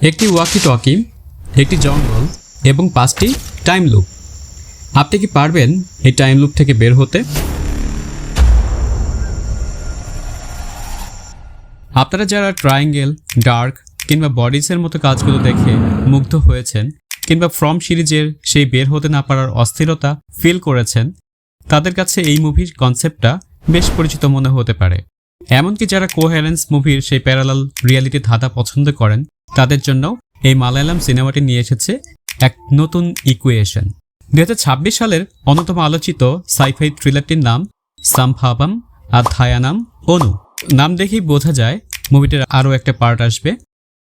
একটি walkie talkie, একটি জঙ্গল এবং 5টি টাইম লুপ। আপনি কি পারবেন এই টাইম লুপ থেকে বের হতে? আপনারা যারা ট্রায়াঙ্গেল, ডার্ক কিংবা বডিজের মতো কাজগুলো দেখে মুগ্ধ হয়েছেন কিংবা ফ্রম সিরিজের সেই বের হতে না পারার অস্থিরতা ফিল করেছেন, তাদের কাছে এই মুভির কনসেপ্টটা বেশ পরিচিত মনে হতে পারে। এমনকি যারা কোহেরেন্স মুভির সেই প্যারালাল রিয়ালিটি ধাঁধা পছন্দ করেন, তাদের জন্য এই মালায়ালাম সিনেমাটি নিয়ে এসেছে এক নতুন ইকুয়েশন। 2026 সালের অন্যতম আলোচিত সাইফাই থ্রিলারটির নাম সাম্ভাবাম আধ্যায়ানাম অনু। নাম দেখেই বোঝা যায় মুভিটার আরও একটা পার্ট আসবে।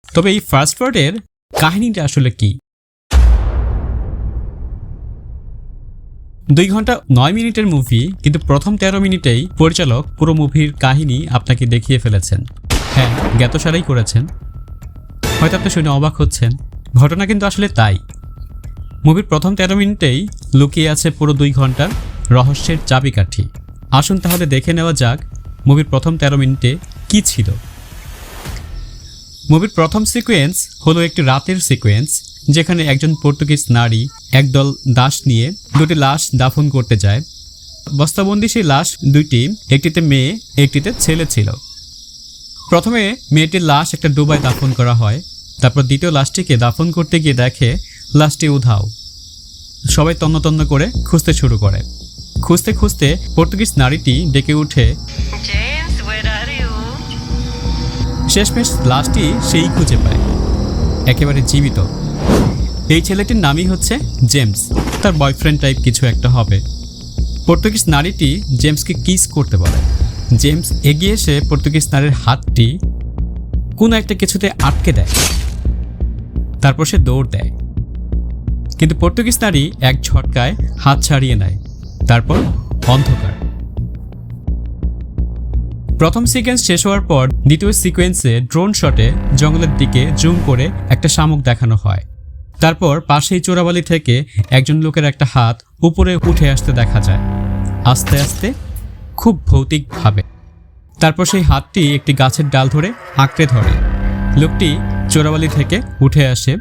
তবে এই ফার্স্ট পার্টের কাহিনীটা আসলে কি? 2 ঘন্টা 9 মিনিটের মুভি, কিন্তু প্রথম 13 মিনিটেই পরিচালক পুরো মুভির কাহিনী আপনাকে দেখিয়ে ফেলেছেন। হ্যাঁ, জ্ঞাতসারেই করেছেন। হয়তো আপনি শুনে অবাক হচ্ছেন, ঘটনা কিন্তু আসলে তাই। মুভির প্রথম 13 মিনিটেই লুকিয়ে আছে পুরো 2 ঘন্টার রহস্যের চাবিকাঠি। আসুন তাহলে দেখে নেওয়া যাক মুভির প্রথম 13 মিনিটে কি ছিল। মুভির প্রথম সিকোয়েন্স হলো একটি রাতের সিকোয়েন্স, যেখানে একজন পর্তুগিজ নারী একদল দাস নিয়ে 2টি লাশ দাফন করতে যায়। বস্তাবন্দি সেই লাশ 2টি, একটিতে মেয়ে একটিতে ছেলে ছিল। প্রথমে মেয়েটির লাশ একটা ডোবায় দাফন করা হয়, তারপর দ্বিতীয় লাশটিকে দাফন করতে গিয়ে দেখে লাশটি উধাও। সবাই তন্ন করে খুঁজতে শুরু করে। খুঁজতে খুঁজতে পর্তুগিজ নারীটি ডেকে উঠে, শেষমেশ লাশটি সেই খুঁজে পায়, একেবারে জীবিত। এই ছেলেটির নামই হচ্ছে জেমস, তার বয়ফ্রেন্ড টাইপ কিছু একটা হবে। পর্তুগিজ নারীটি জেমসকে কিস করতে বলে। জেমস এগিয়ে এসে পর্তুগিজ নারীর হাতটি কোনো একটা কিছুতে আটকে দেয়, তারপর সে দৌড় দেয়। কিন্তু পর্তুগিজ নারী এক ঝটকায় হাত ছাড়িয়ে নেয়, তারপর অন্ধকার। প্রথম সিকোয়েন্স শেষ হওয়ার পর দ্বিতীয় সিকোয়েন্সে ড্রোন শটে জঙ্গলের দিকে জুম করে একটা শামুক দেখানো হয়। তারপর পাশেই চোরাবালি থেকে একজন লোকের একটা হাত উপরে উঠে আসতে দেখা যায়, আস্তে আস্তে, খুব ভৌতিকভাবে। তারপর সেই হাতটি একটি গাছের ডাল ধরে আঁকড়ে ধরে। লোকটি চোরাবালি থেকে উঠে আসে,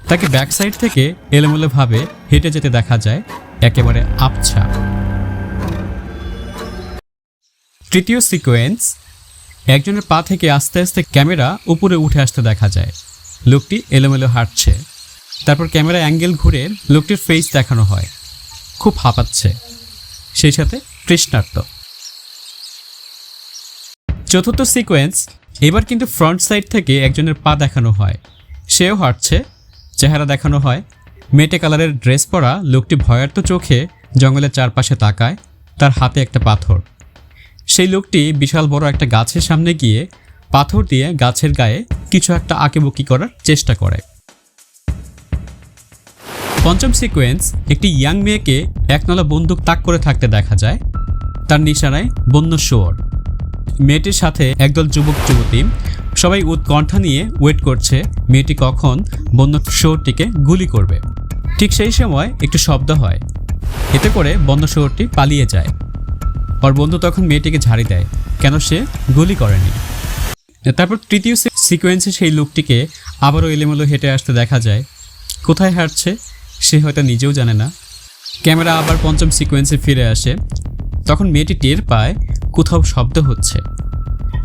তাকে ব্যাক সাইড থেকে এলোমেলোভাবে হেঁটে যেতে দেখা যায়, একেবারে আবছা। তৃতীয় সিকোয়েন্স, একজনের পা থেকে আস্তে আস্তে ক্যামেরা উপরে উঠে আসতে দেখা যায়। লোকটি এলোমেলো হাঁটছে। তারপর ক্যামেরা অ্যাঙ্গেল ঘুরে লোকটির ফেস দেখানো হয়, খুব হাঁপাচ্ছে, সেই সাথে তৃষ্ণার্ত। চতুর্থ সিকোয়েন্স, এবার কিন্তু ফ্রন্ট সাইড থেকে একজনের পা দেখানো হয়, সেও হাঁটছে, চেহারা দেখানো হয়। মেটে কালারের ড্রেস পরা লোকটি ভয়ার্ত চোখে জঙ্গলের চারপাশে তাকায়, তার হাতে একটা পাথর। সেই লোকটি বিশাল বড় একটা গাছের সামনে গিয়ে পাথর দিয়ে গাছের গায়ে কিছু একটা আঁকিবুকি করার চেষ্টা করে। পঞ্চম সিকোয়েন্স, একটি ইয়াং মেয়েকে একনলা বন্দুক তাক করে থাকতে দেখা যায়, তার নিশানায় বন্য শুয়োর। মেয়েটির সাথে একদল যুবক যুবতী, সবাই উৎকণ্ঠা নিয়ে ওয়েট করছে মেয়েটি কখন বন্য শুয়োরটিকে গুলি করবে। ঠিক সেই সময় একটু শব্দ হয়, এতে করে বন্য শুয়োরটি পালিয়ে যায়। ওর বন্ধু তখন মেয়েটিকে ঝাড়ি দেয়, কেন সে গুলি করেনি। তারপর তৃতীয় সিকোয়েন্সে সেই লোকটিকে আবারও এলোমেলো হেঁটে আসতে দেখা যায়। কোথায় হাঁটছে সে হয়তো নিজেও জানে না। ক্যামেরা আবার পঞ্চম সিকোয়েন্সে ফিরে আসে, তখন মেয়েটি টের পায় কোথাও শব্দ হচ্ছে।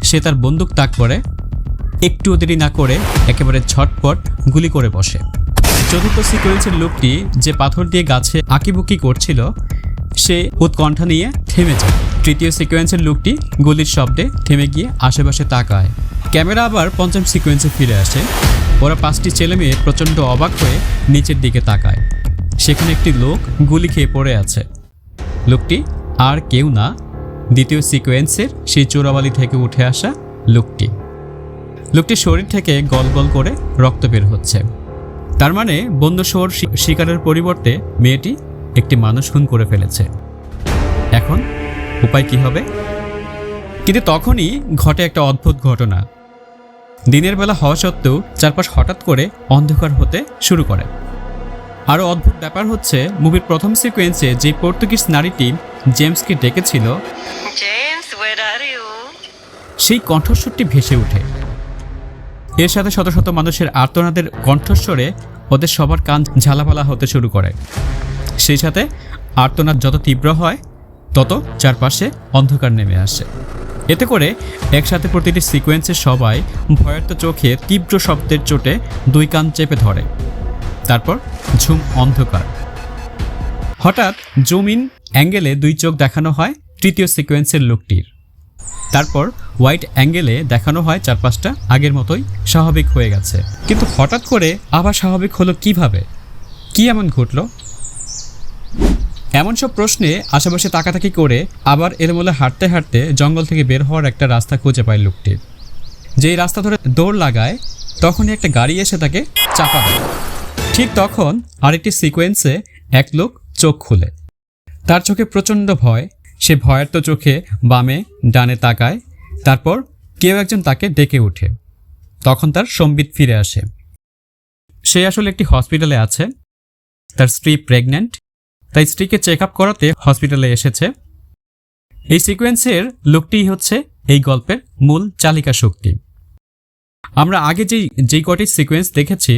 সে তার বন্দুক তাক করে, একটুও দেরি না করে একেবারে ঝটপট গুলি করে বসে। চতুর্থ সিকোয়েন্সের লোকটি যে পাথর দিয়ে গাছে আঁকিবুকি করছিল, সে উৎকণ্ঠা নিয়ে থেমে যায়। তৃতীয় সিকোয়েন্সের লোকটি গুলির শব্দে থেমে গিয়ে আশেপাশে তাকায়। ক্যামেরা আবার পঞ্চম সিকোয়েন্সে ফিরে আসে। ওরা 5টি ছেলে মেয়ে প্রচণ্ড অবাক হয়ে নিচের দিকে তাকায়। সেখানে একটি লোক গুলি খেয়ে পড়ে আছে। লোকটি আর কেউ না, দ্বিতীয় সিকোয়েন্সের সেই চোরাবালি থেকে উঠে আসা লোকটি। লোকটির শরীর থেকে গল গল করে রক্ত বের হচ্ছে। তার মানে বন্য শুয়োর শিকারের পরিবর্তে মেয়েটি একটি মানুষ খুন করে ফেলেছে। এখন উপায় কি হবে? কিন্তু তখনই ঘটে একটা অদ্ভুত ঘটনা। দিনের বেলা হওয়া সত্ত্বেও চারপাশ হঠাৎ করে অন্ধকার হতে শুরু করে। আরও অদ্ভুত ব্যাপার হচ্ছে, মুভির প্রথম সিকোয়েন্সে যে পর্তুগিজ নারীটি জেমসকে ডেকেছিল, সেই কণ্ঠস্বরটি ভেসে ওঠে। এর সাথে শত শত মানুষের আর্তনাদের কণ্ঠস্বরে ওদের সবার কান ঝালাপালা হতে শুরু করে। সেই সাথে আর্তনাদ যত তীব্র হয় তত চারপাশে অন্ধকার নেমে আসে। এতে করে একসাথে প্রতিটি সিকোয়েন্সের সবাই ভয়ার্ত চোখে তীব্র শব্দের চোটে দুই কান চেপে ধরে। তারপর ঝুম অন্ধকার। হঠাৎ জুম ইন অ্যাঙ্গেলে দুই চোখ দেখানো হয় তৃতীয় সিকোয়েন্সের লোকটির। তারপর হোয়াইট অ্যাঙ্গেলে দেখানো হয় চারপাশটা আগের মতোই স্বাভাবিক হয়ে গেছে। কিন্তু হঠাৎ করে আবার স্বাভাবিক হলো কিভাবে? কি এমন ঘটল? এমন সব প্রশ্নে আশেপাশে তাকাতাকি করে আবার এলোমেলো হাঁটতে হাঁটতে জঙ্গল থেকে বের হওয়ার একটা রাস্তা খুঁজে পায় লোকটি। যেই রাস্তা ধরে দৌড় লাগায় তখনই একটা গাড়ি এসে তাকে চাপা দেয়। ঠিক তখন আরেকটি সিকোয়েন্সে এক লোক চোখ খুলে। তার চোখে প্রচণ্ড ভয়। সে ভয়ার্ত চোখে বামে ডানে তাকায়। তারপর কেউ একজন তাকে ডেকে ওঠে। তখন তার সম্বিত ফিরে আসে। সে আসলে একটি হসপিটালে আছে। তার স্ত্রী প্রেগন্যান্ট, তাই স্ত্রীকে চেক আপ করাতে হসপিটালে এসেছে। এই সিকোয়েন্সের লোকটিই হচ্ছে এই গল্পের মূল চালিকা শক্তি। আমরা আগে যেই কটি সিকোয়েন্স দেখেছি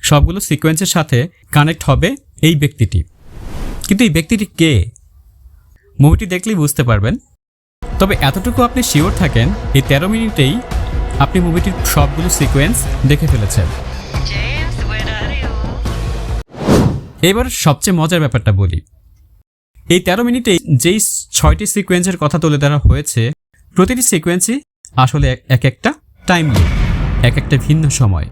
সবগুলো সিকোয়েন্সের সাথে কানেক্ট হবে এই ব্যক্তিটি। কিন্তু এই ব্যক্তিটি কে? মুভিটি দেখলেই বুঝতে পারবেন। তবে এতটুকু আপনি শিওর থাকেন এই 13 মিনিটেই আপনি মুভিটির সবগুলো সিকোয়েন্স দেখে ফেলেছেন। এবার সবচেয়ে মজার ব্যাপারটা বলি। এই 13 মিনিটে যেই 6টি সিকোয়েন্সের কথা তুলে ধরা হয়েছে প্রতিটি সিকোয়েন্সই আসলে এক একটা টাইম লুপ, এক একটা ভিন্ন সময়।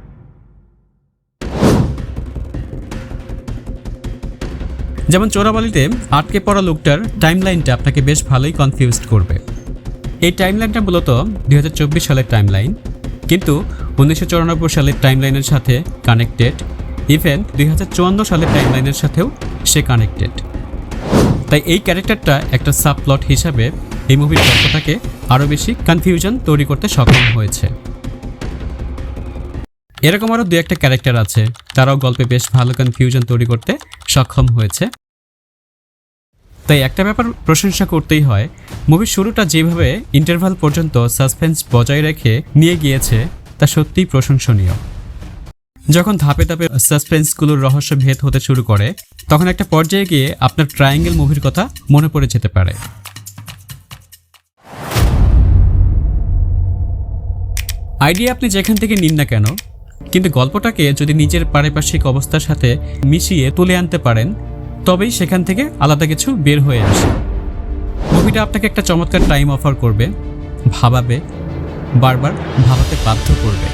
যেমন চোরাবালিতে আটকে পড়া লোকটার টাইমলাইনটা আপনাকে বেশ ভালোই কনফিউজড করবে। এই টাইমলাইনটা মূলত 2024 সালের টাইমলাইন, কিন্তু 1994 সালের টাইমলাইনের সাথে কানেক্টেড। ইভেন 2054 সালের টাইমলাইনের সাথেও সে কানেক্টেড। তাই এই ক্যারেক্টারটা একটা সাবপ্লট হিসাবে এই মুভির গল্পটাকে আরও বেশি কনফিউশন তৈরি করতে সক্ষম হয়েছে। এরকম আরও দু একটা ক্যারেক্টার আছে, তারাও গল্পে বেশ ভালো কনফিউশন তৈরি করতে সক্ষম হয়েছে। তাই একটা ব্যাপার প্রশংসা করতেই হয়, মুভির শুরুটা যেভাবে ইন্টারভাল পর্যন্ত সাসপেন্স বজায় রেখে নিয়ে গিয়েছে তা সত্যিই প্রশংসনীয়। যখন ধাপে ধাপে সাসপেন্সগুলোর রহস্য ভেদ হতে শুরু করে তখন একটা পর্যায়ে গিয়ে আপনার ট্রায়াঙ্গেল মুভির কথা মনে পড়ে যেতে পারে। আইডিয়া আপনি যেখান থেকে নিন না কেন, কিন্তু গল্পটাকে যদি নিজের পারিপার্শ্বিক অবস্থার সাথে মিশিয়ে তুলে আনতে পারেন তবেই সেখান থেকে আলাদা কিছু বের হয়ে আসে। মুভিটা আপনাকে একটা চমৎকার টাইম অফার করবে, ভাবাবে, বারবার ভাবাতে বাধ্য করবে।